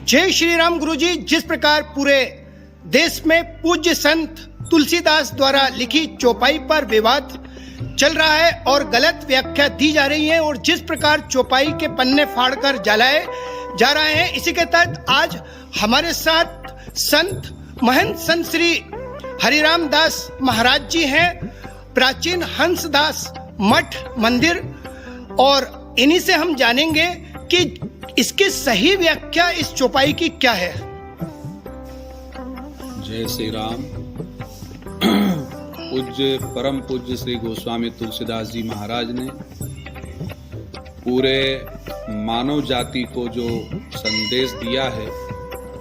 जय श्री राम गुरुजी। जिस प्रकार पूरे देश में पूज्य संत तुलसीदास द्वारा लिखी चौपाई पर विवाद चल रहा है और गलत व्याख्या दी जा रही है और जिस प्रकार चौपाई के पन्ने फाड़कर जलाए जा रहे हैं, इसी के तहत आज हमारे साथ संत महंत संत श्री हरिराम दास महाराज जी हैं, प्राचीन हंसदास मठ मंदिर, और इन्हीं से हम जानेंगे कि इसकी सही व्याख्या इस चौपाई की क्या है। जय श्री राम। पूज्य परम पूज्य श्री गोस्वामी तुलसीदास जी महाराज ने पूरे मानव जाति को जो संदेश दिया है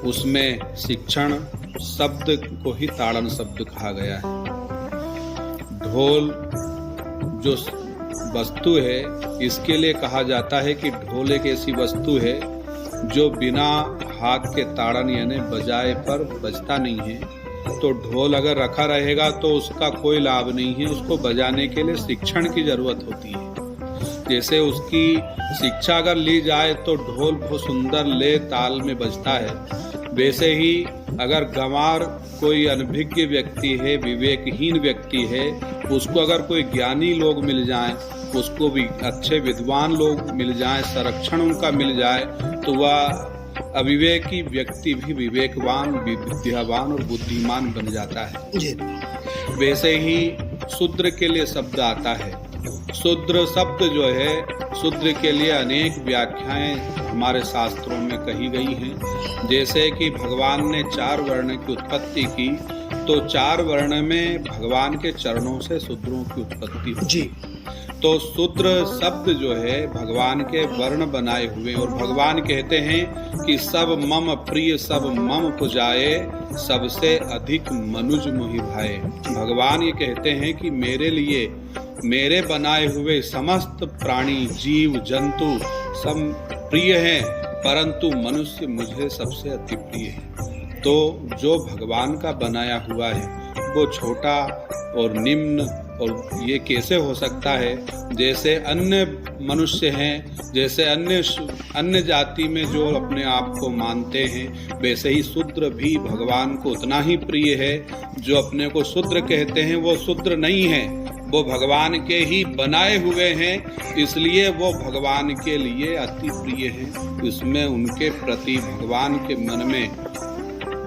उसमें शिक्षण शब्द को ही ताड़न शब्द कहा गया है। ढोल जो वस्तु है, इसके लिए कहा जाता है कि ढोल एक ऐसी वस्तु है जो बिना हाथ के ताड़न यानी बजाए पर बजता नहीं है। तो ढोल अगर रखा रहेगा तो उसका कोई लाभ नहीं है, उसको बजाने के लिए शिक्षण की जरूरत होती है। जैसे उसकी शिक्षा अगर ली जाए तो ढोल बहुत सुंदर ले ताल में बजता है, वैसे ही अगर गंवार कोई अनभिज्ञ व्यक्ति है, विवेकहीन व्यक्ति है, उसको अगर कोई ज्ञानी लोग मिल जाएं, उसको भी अच्छे विद्वान लोग मिल जाएं, संरक्षण उनका मिल जाए, तो वह अविवेकी व्यक्ति भी विवेकवान, विद्यावान और बुद्धिमान बन जाता है जी। वैसे ही शूद्र के लिए शब्द आता है। शूद्र शब्द जो है, शूद्र के लिए अनेक व्याख्याएं हमारे शास्त्रों में कही गई हैं। जैसे कि भगवान ने 4 वर्ण की उत्पत्ति की, तो 4 वर्ण में भगवान के चरणों से शूद्रों की उत्पत्ति हुई जी। तो शूद्र शब्द जो है भगवान के वर्ण बनाए हुए, और भगवान कहते हैं कि सब मम प्रिय सब मम पुजाए, सबसे अधिक मनुज मोहि भाए। भगवान ये कहते हैं कि मेरे लिए मेरे बनाए हुए समस्त प्राणी जीव जंतु सब प्रिय हैं, परंतु मनुष्य मुझे सबसे अति प्रिय है। तो जो भगवान का बनाया हुआ है वो छोटा और निम्न, और ये कैसे हो सकता है? जैसे अन्य मनुष्य हैं, जैसे अन्य जाति में जो अपने आप को मानते हैं, वैसे ही शूद्र भी भगवान को उतना ही प्रिय है। जो अपने को शूद्र कहते हैं वो शूद्र नहीं है, वो भगवान के ही बनाए हुए हैं, इसलिए वो भगवान के लिए अति प्रिय हैं। इसमें उनके प्रति भगवान के मन में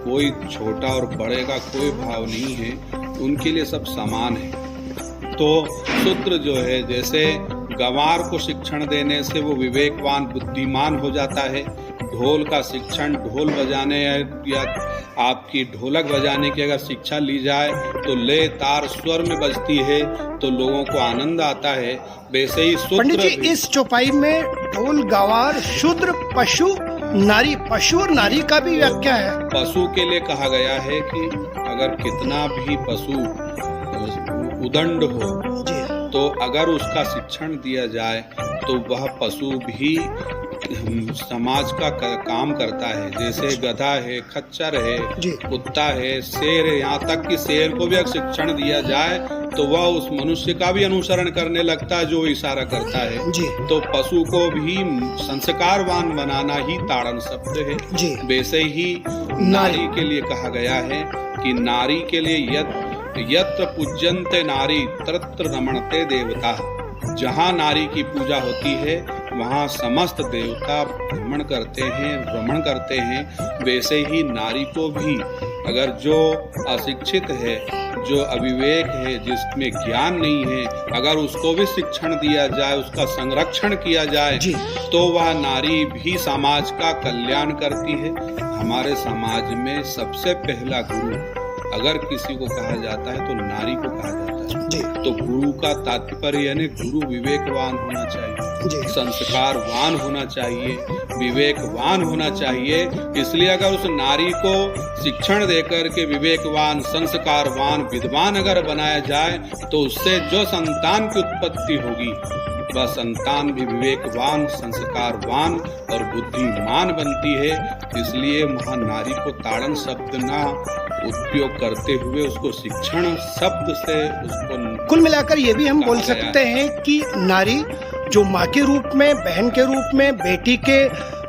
कोई छोटा और बड़े का कोई भाव नहीं है, उनके लिए सब समान है। तो शूद्र जो है, जैसे गंवार को शिक्षण देने से वो विवेकवान बुद्धिमान हो जाता है। ढोल का शिक्षण, ढोल बजाने या आपकी ढोलक बजाने की अगर शिक्षा ली जाए तो ले तार स्वर में बजती है तो लोगों को आनंद आता है। वैसे ही शूद्र पंडित जी, इस चौपाई में ढोल, गंवार, शूद्र, पशु, नारी, पशु और नारी का भी व्याख्या है। पशु के लिए कहा गया है कि अगर कितना भी पशु उदंड हो तो अगर उसका शिक्षण दिया जाए तो वह पशु भी समाज का काम करता है। जैसे गधा है, खच्चर है, कुत्ता है, शेर है, यहाँ तक कि शेर को भी अगर शिक्षण दिया जाए तो वह उस मनुष्य का भी अनुसरण करने लगता है जो इशारा करता है जी। तो पशु को भी संस्कारवान बनाना ही ताड़न शब्द है। वैसे ही नारी के लिए कहा गया है कि नारी के लिए यत्र पूज्यन्ते नारी तत्र रमणते देवता। जहाँ नारी की पूजा होती है वहाँ समस्त देवता भ्रमण करते हैं। वैसे ही नारी को भी अगर जो अशिक्षित है, जो अविवेक है, जिसमें ज्ञान नहीं है, अगर उसको भी शिक्षण दिया जाए, उसका संरक्षण किया जाए तो वह नारी भी समाज का कल्याण करती है। हमारे समाज में सबसे पहला गुरु अगर किसी को कहा जाता है तो नारी को कहा जाता है। तो गुरु का तात्पर्य यानी गुरु विवेकवान होना चाहिए, संस्कारवान होना चाहिए, विवेकवान होना चाहिए। इसलिए अगर उस नारी को शिक्षण देकर के विवेकवान, संस्कारवान, विद्वान अगर बनाया जाए तो उससे जो संतान की उत्पत्ति होगी वह संतान भी विवेकवान, संस्कारवान और बुद्धिमान बनती है। इसलिए वहाँ नारी को ताड़न शब्द ना उपयोग करते हुए उसको शिक्षण शब्द से उसको, कुल मिलाकर ये भी हम बोल सकते हैं कि नारी जो माँ के रूप में, बहन के रूप में, बेटी के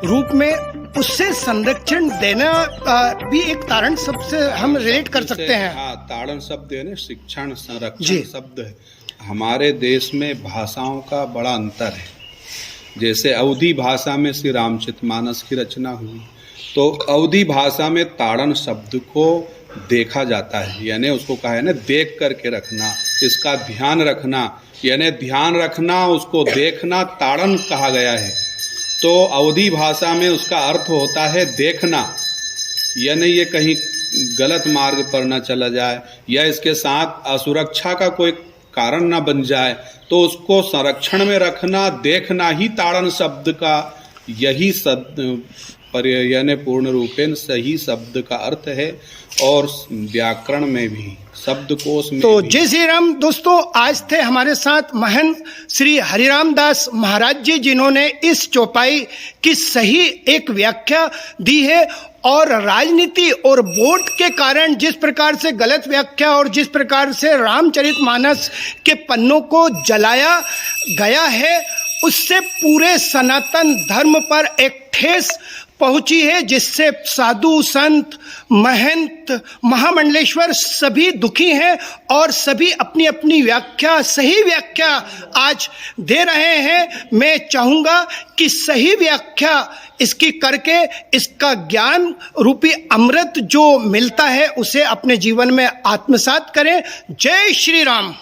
रूप में उससे संरक्षण देना भी एक तारण शब्द से हम रिलेट कर सकते हैं। हाँ, ताड़न शब्द है ना, शिक्षण जी। संरक्षण शब्द है। हमारे देश में भाषाओं का बड़ा अंतर है। जैसे अवधी भाषा में श्री रामचरितमानस की रचना हुई, तो अवधी भाषा में ताड़न शब्द को देखा जाता है, यानी उसको कहा है ना देख करके रखना, इसका ध्यान रखना, यानी ध्यान रखना, उसको देखना ताड़न कहा गया है। तो अवधी भाषा में उसका अर्थ होता है देखना, यानी ये कहीं गलत मार्ग पर न चला जाए या इसके साथ असुरक्षा का कोई कारण न बन जाए, तो उसको संरक्षण में रखना, देखना ही ताड़न शब्द का यही यानी पूर्ण रूपेण सही शब्द का अर्थ है। और व्याकरण में भी, शब्दकोश में तो भी। जय श्री राम दोस्तों, आज थे हमारे साथ महंत श्री हरिराम दास महाराज जी, जिन्होंने इस चौपाई की सही एक व्याख्या दी है। और राजनीति और वोट के कारण जिस प्रकार से गलत व्याख्या और जिस प्रकार से रामचरितमानस के पन्नों को जलाया गया है, उससे पूरे सनातन धर्म पर एक ठेस पहुंची है, जिससे साधु संत महंत महामंडलेश्वर सभी दुखी हैं और सभी अपनी अपनी व्याख्या, सही व्याख्या आज दे रहे हैं। मैं चाहूँगा कि सही व्याख्या इसकी करके इसका ज्ञान रूपी अमृत जो मिलता है उसे अपने जीवन में आत्मसात करें। जय श्री राम।